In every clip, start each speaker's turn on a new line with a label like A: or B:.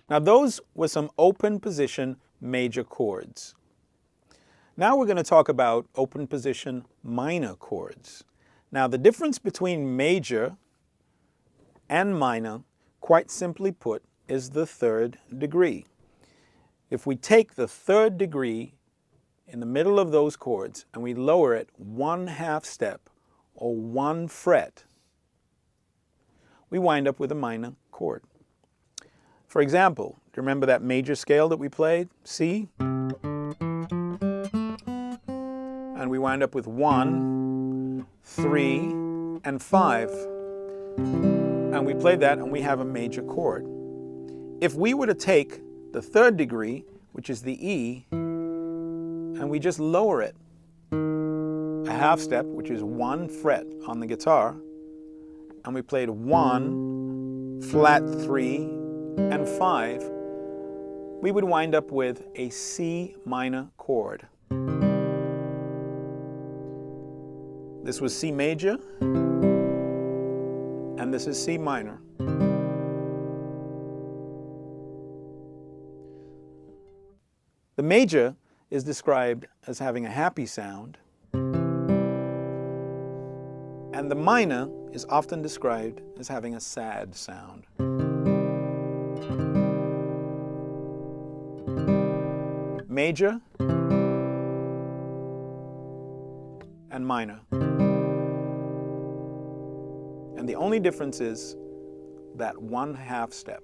A: Now those were some open position major chords. Now we're going to talk about open position minor chords. Now the difference between major and minor, quite simply put, is the third degree. If we take the third degree in the middle of those chords and we lower it 1/2 step or 1 fret, we wind up with a minor chord. For example, do you remember that major scale that we played, C? And we wind up with 1, 3, and 5. And we played that and we have a major chord. If we were to take the third degree, which is the E, and we just lower it 1/2 step, which is 1 fret on the guitar, and we played 1, flat 3, and 5, we would wind up with a C minor chord. This was C major, and this is C minor. The major is described as having a happy sound, and the minor is often described as having a sad sound. Major and minor. And the only difference is that 1/2 step.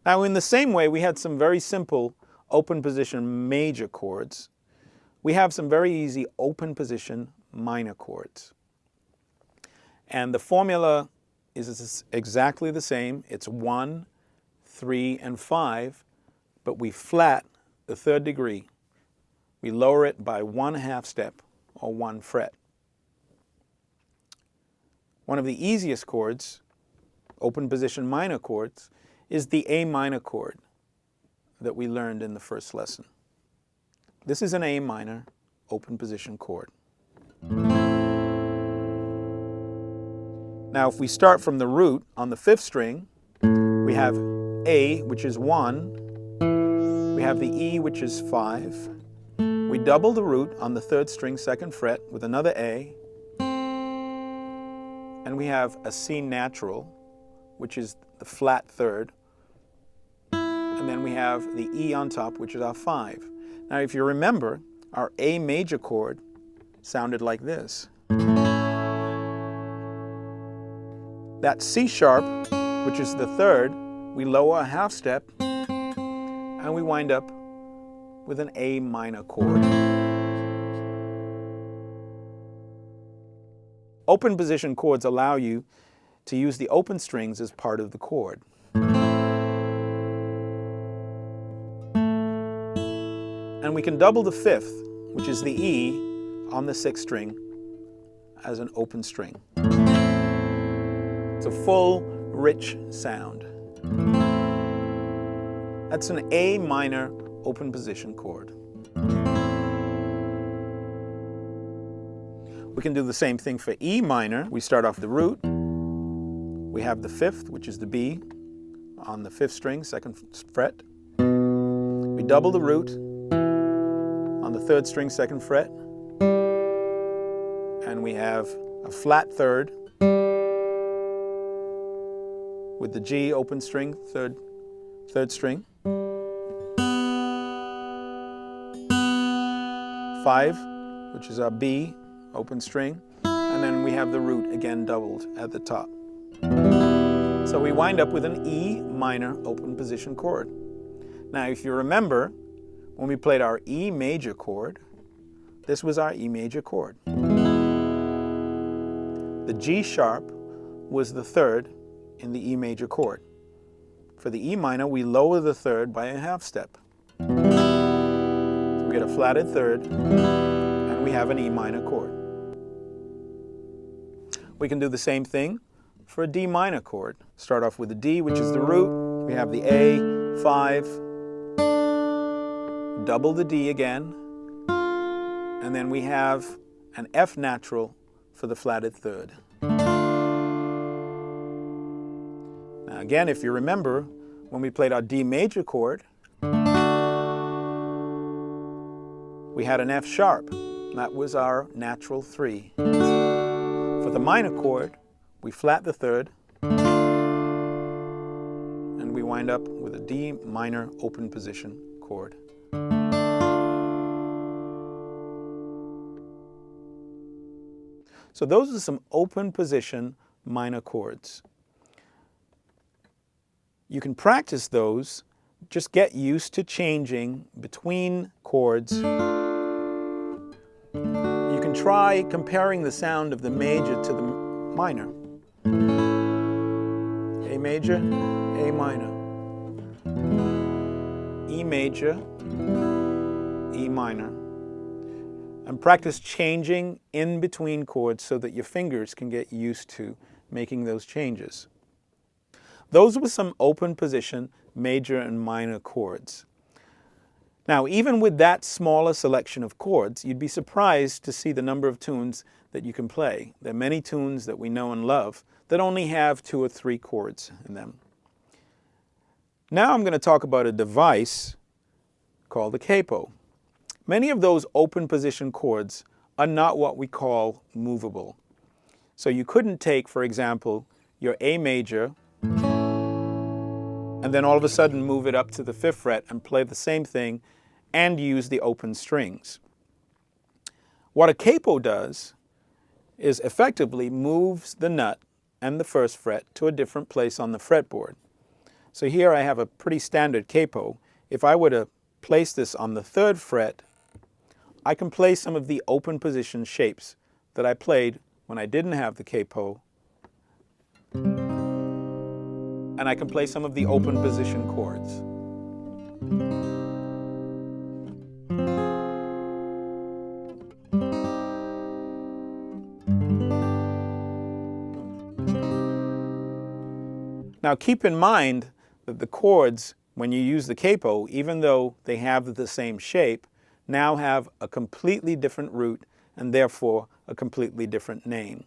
A: Now in the same way, we had some very simple open position major chords. We have some very easy open position minor chords. And the formula is exactly the same. It's 1, 3, and 5, but we flat the third degree. We lower it by 1/2 step or 1 fret. One of the easiest chords, open position minor chords, is the A minor chord that we learned in the first lesson. This is an A minor open position chord. Now if we start from the root on the 5th string, we have A, which is 1. We have the E, which is 5. We double the root on the 3rd string, 2nd fret, with another A. And we have a C natural, which is the flat 3rd. And then we have the E on top, which is our 5. Now if you remember, our A major chord sounded like this. That C sharp, which is the 3rd, we lower a 1/2 step and we wind up with an A minor chord. Open position chords allow you to use the open strings as part of the chord. And we can double the 5th, which is the E, on the 6th string as an open string. It's a full, rich sound. That's an A minor open position chord. We can do the same thing for E minor. We start off the root. We have the 5th, which is the B, on the 5th string, 2nd fret. We double the root on the 3rd string, 2nd fret. And we have a flat 3rd with the G open string, 3rd string. 5, which is our B open string, and then we have the root again doubled at the top. So we wind up with an E minor open position chord. Now if you remember, when we played our E major chord, this was our E major chord. The G sharp was the 3rd in the E major chord. For the E minor, we lower the 3rd by a 1/2 step. So we get a flatted 3rd, and we have an E minor chord. We can do the same thing for a D minor chord. Start off with the D, which is the root. We have the A, 5, double the D again, and then we have and F natural for the flatted third. Now again, if you remember, when we played our D major chord, we had an F sharp. That was our natural 3. For the minor chord, we flat the third, and we wind up with a D minor open position chord. So those are some open position minor chords. You can practice those. Just get used to changing between chords. You can try comparing the sound of the major to the minor. A major, A minor. E major, E minor. And practice changing in between chords so that your fingers can get used to making those changes. Those were some open position major and minor chords. Now, even with that smaller selection of chords, you'd be surprised to see the number of tunes that you can play. There are many tunes that we know and love that only have 2 or 3 chords in them. Now I'm going to talk about a device called a capo. Many of those open position chords are not what we call movable. So you couldn't take, for example, your A major and then all of a sudden move it up to the 5th fret and play the same thing and use the open strings. What a capo does is effectively moves the nut and the 1st fret to a different place on the fretboard. So here I have a pretty standard capo. If I were to place this on the 3rd fret, I can play some of the open position shapes that I played when I didn't have the capo. And I can play some of the open position chords. Now keep in mind that the chords, when you use the capo, even though they have the same shape, now have a completely different root and therefore a completely different name.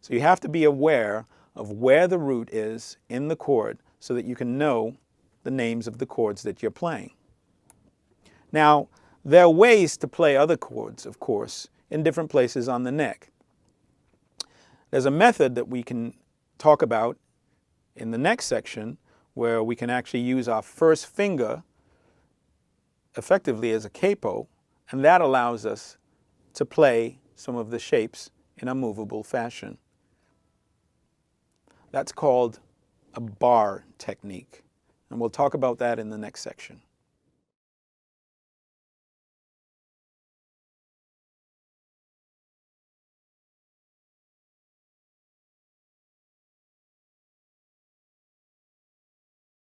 A: So you have to be aware of where the root is in the chord so that you can know the names of the chords that you're playing. Now, there are ways to play other chords, of course, in different places on the neck. There's a method that we can talk about in the next section where we can actually use our first finger effectively as a capo, and that allows us to play some of the shapes in a movable fashion. That's called a bar technique, and we'll talk about that in the next section.